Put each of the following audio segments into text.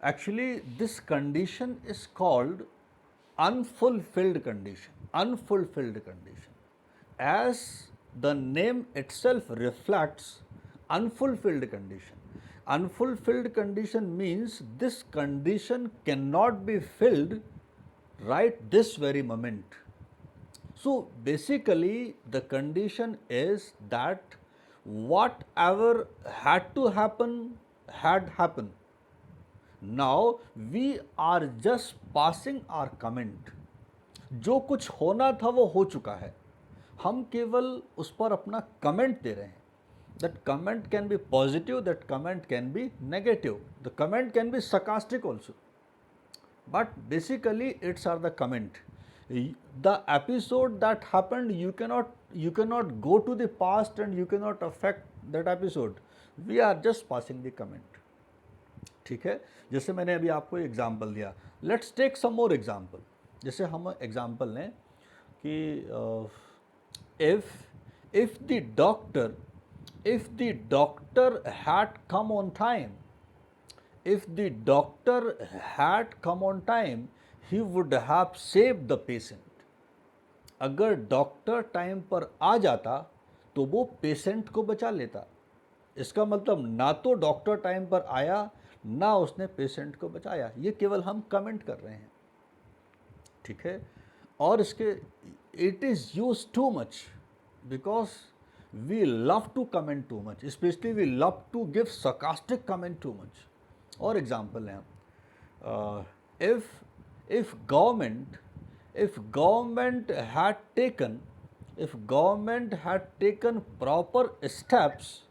Actually, this condition is called unfulfilled condition. Unfulfilled condition. As the name itself reflects, unfulfilled condition. Unfulfilled condition means this condition cannot be filled right this very moment. So basically, the condition is that whatever had to happen had happened. Now we are just passing our comment. जो कुछ होना था वो हो चुका है, हम केवल उस पर अपना कमेंट दे रहे हैं. That comment can be positive, that comment can be negative, the comment can be sarcastic also, but basically it's are the comment. The episode that happened, you cannot go to the past and you cannot affect that episode. We are just passing the comment. ठीक है, जैसे मैंने अभी आपको example दिया. Let's take some more example. जैसे हम example लें कि if the doctor had come on time, if the doctor had come on time, he would have saved the patient. अगर डॉक्टर टाइम पर आ जाता तो वो पेशेंट को बचा लेता. इसका मतलब ना तो डॉक्टर टाइम पर आया ना उसने पेशेंट को बचाया. ये केवल हम कमेंट कर रहे हैं. ठीक है, और इसके it is use too much because we love to comment too much, specially we love to give sarcastic comment too much. और एग्जाम्पल हैं, if government had taken proper steps,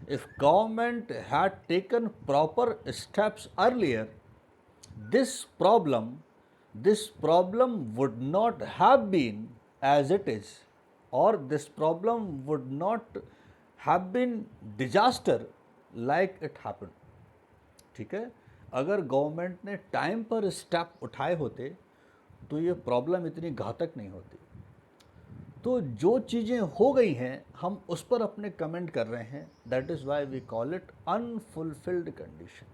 if government had taken proper steps earlier, this problem would not have been as it is, or this problem would not have been disaster like it happened. ठीक है, अगर government ने time पर step उठाए होते तो ये problem इतनी घातक नहीं होती. तो जो चीज़ें हो गई हैं हम उस पर अपने कमेंट कर रहे हैं. That is why we call it unfulfilled condition.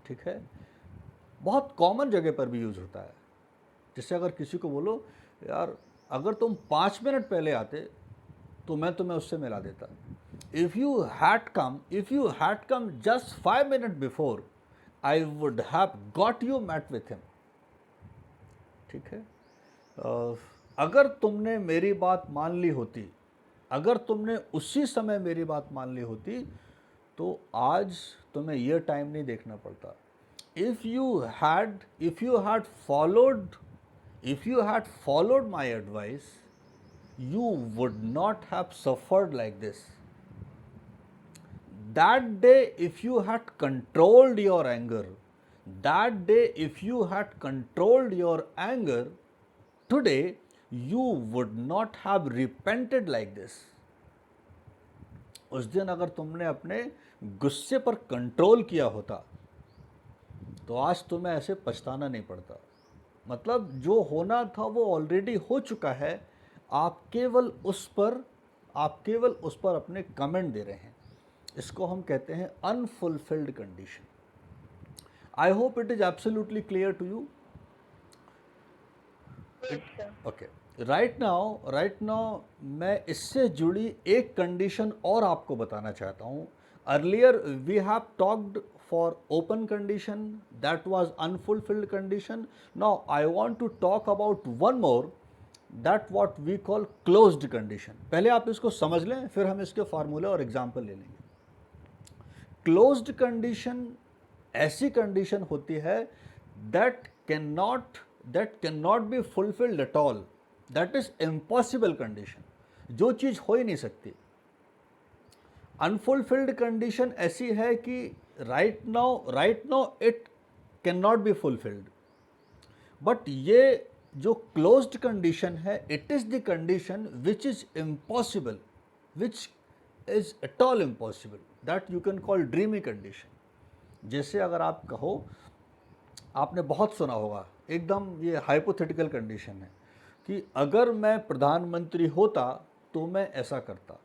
ठीक है, बहुत कॉमन जगह पर भी यूज़ होता है. जैसे अगर किसी को बोलो यार अगर तुम 5 मिनट पहले आते तो मैं तुम्हें उससे मिला देता. If you had come just 5 minute before, I would have got you met with him. ठीक है, अगर तुमने मेरी बात मान ली होती, अगर तुमने उसी समय मेरी बात मान ली होती तो आज तुम्हें यह टाइम नहीं देखना पड़ता. If you had followed my advice, you would not have suffered like this. That day if you had controlled your anger, today you would not have repented like this. उस दिन अगर तुमने अपने गुस्से पर कंट्रोल किया होता तो आज तुम्हें ऐसे पछताना नहीं पड़ता. मतलब जो होना था वो ऑलरेडी हो चुका है, आप केवल उस पर अपने कमेंट दे रहे हैं. इसको हम कहते हैं unfulfilled condition. I hope it is absolutely clear to you. Okay, right now मैं इससे जुड़ी एक कंडीशन और आपको बताना चाहता हूँ. Earlier we have talked for open condition, that was unfulfilled condition. Now I want to talk about one more, that what we call closed condition. पहले आप इसको समझ लें, फिर हम इसके फार्मूले और एग्जाम्पल ले लेंगे. क्लोज्ड कंडीशन ऐसी कंडीशन होती है that can not be fulfilled at all. That is impossible condition, जो चीज़ हो ही नहीं सकती. अनफुलफिल्ड कंडीशन ऐसी है कि right now it can not be fulfilled. But ये जो क्लोज्ड कंडीशन है, it is the condition which is impossible, which is at all impossible, that you can call dreamy condition. जैसे अगर आप कहो, आपने बहुत सुना होगा, एकदम ये हाइपोथेटिकल कंडीशन है कि अगर मैं प्रधानमंत्री होता तो मैं ऐसा करता,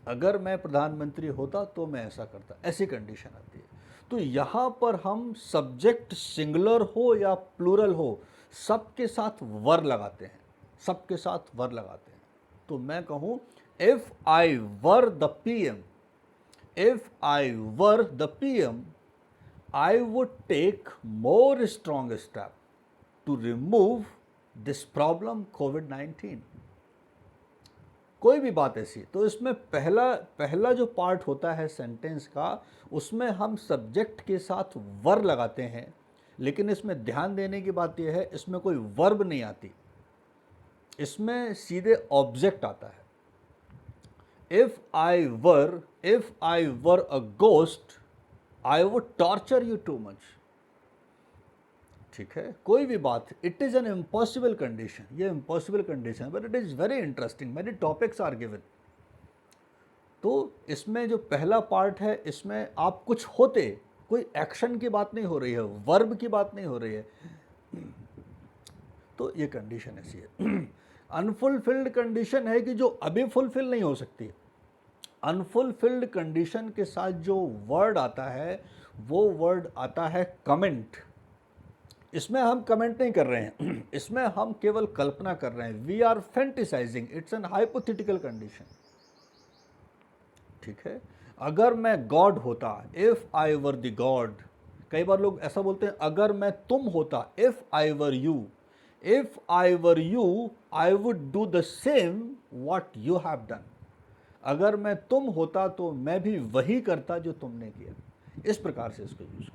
अगर मैं प्रधानमंत्री होता तो मैं ऐसा करता. ऐसी कंडीशन आती है. तो यहाँ पर हम सब्जेक्ट सिंगुलर हो या प्लूरल हो, सबके साथ वर लगाते हैं, सबके साथ वर लगाते हैं। तो मैं कहूँ if I were the PM, if I were the PM, I would take more strong step to remove this problem कोविड-19। कोई भी बात ऐसी, तो इसमें पहला जो पार्ट होता है सेंटेंस का, उसमें हम सब्जेक्ट के साथ वर लगाते हैं, लेकिन इसमें ध्यान देने की बात यह है, इसमें कोई वर्ब नहीं आती, इसमें सीधे ऑब्जेक्ट आता है। If I were a ghost, I would torture you too much. ठीक है, कोई भी बात, it is an impossible condition, ये impossible condition, but it is very interesting, many topics are given. तो इसमें जो पहला पार्ट है, इसमें आप कुछ होते, कोई एक्शन की बात नहीं हो रही है, वर्ब की बात नहीं हो रही है, तो ये कंडीशन ऐसी है। अनफुलफिल्ड कंडीशन है कि जो अभी फुलफिल नहीं हो सकती। अनफुलफिल्ड कंडीशन के साथ जो वर्ड आता है, वो वर्ड आता है कमेंट। इसमें हम कमेंट नहीं कर रहे हैं, इसमें हम केवल कल्पना कर रहे हैं, we are fantasising, it's an hypothetical condition. ठीक है, अगर मैं गॉड होता, if I were the god, कई बार लोग ऐसा बोलते हैं, अगर मैं तुम होता, if I were you, if I were you I would do the same what you have done. अगर मैं तुम होता तो मैं भी वही करता जो तुमने किया। इस प्रकार से इसको यूज